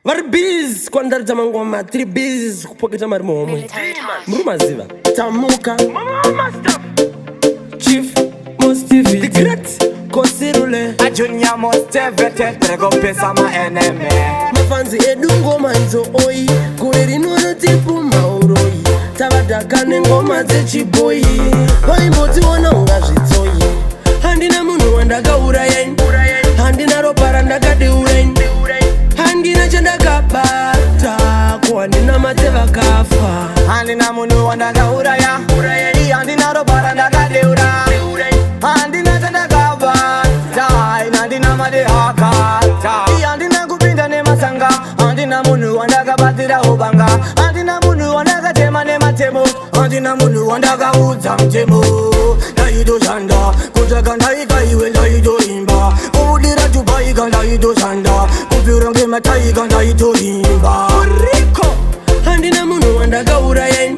Vari biz kwandaridza mangoma 3 biz kupoketa mari muhomwe muri maziva tamuka Chief Mostivi the great Kosirule a junior Mostevete trego pesa ma enemy mafanzi edu ngoma idzo oi gore rinono tipu mauroi tavadhaka nengoma dzechiboyi vaimbotiona ungazvitsoi handina munhu wandakaurayai handina ropa randakadeuraini handina chandakabata ko handina mate vakafa handina munhu wandakauraya handina ropa randakadeura handina chandakabata handina mate akata handina kupinda nemasanga handina munhu wandakabatira ubanga handina munhu wandakatema nematemo handina munhu wandakaudza mutemo ndaitoshanda kutsvaka ndaikaiwe ndaitoimba kubudira tubaika ndaitoshanda kupfura ngemataika ndaitoimba uriko handina munhu wandakaurayai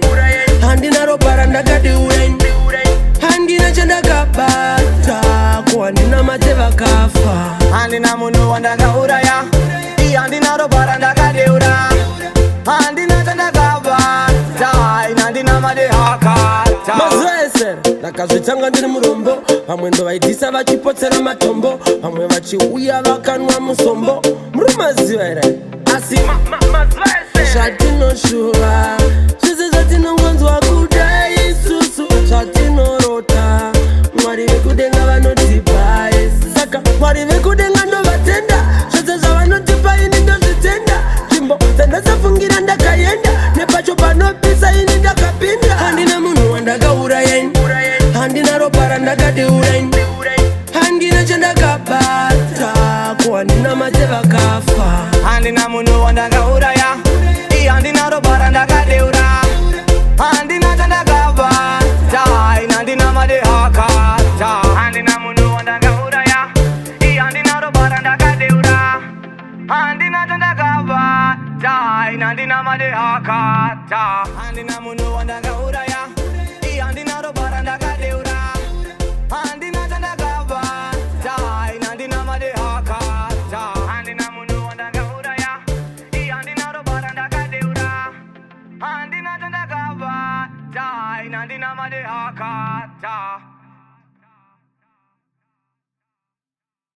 handina ropa randakadeuraini handina chandakabata ko handina mate vakafa handina munhu wandakauraya handina ropa randakadeura handina chandakabata handina mate akata mazuva ese ndakazvitanga ndiri murombo vamwe ndo vaidhisa vachipotsera matombo vamwe vachiuya vakanwa musombo muri maziva here asi zvatinoshuva zvese zvatinongonzwa kudai isusu zvatinorota mwari vekudenga vanotipa saka mwari vekudenga ndovatenda zvese zvavanotipa ini ndozvitenda nzvimbo dzandasafungira ndakaenda nepacho panopisa ini ndakapinda handina munhu wandakaurayai handina ropa randakadeuraini handina chandakabata ko handina mate vakafa handina munhu wandakauraya handina ropa randakadeura handina chandakabata handina mate akata handina munhu wandakauraya handina ropa randakadeura handina chandakabata handina mate akata handina munhu wandakauraya handina ropa randakadeura handina chandakabata handina mate akata handina munhu wandakauraya handina ropa randakadeura handina chandakabata handina mate akata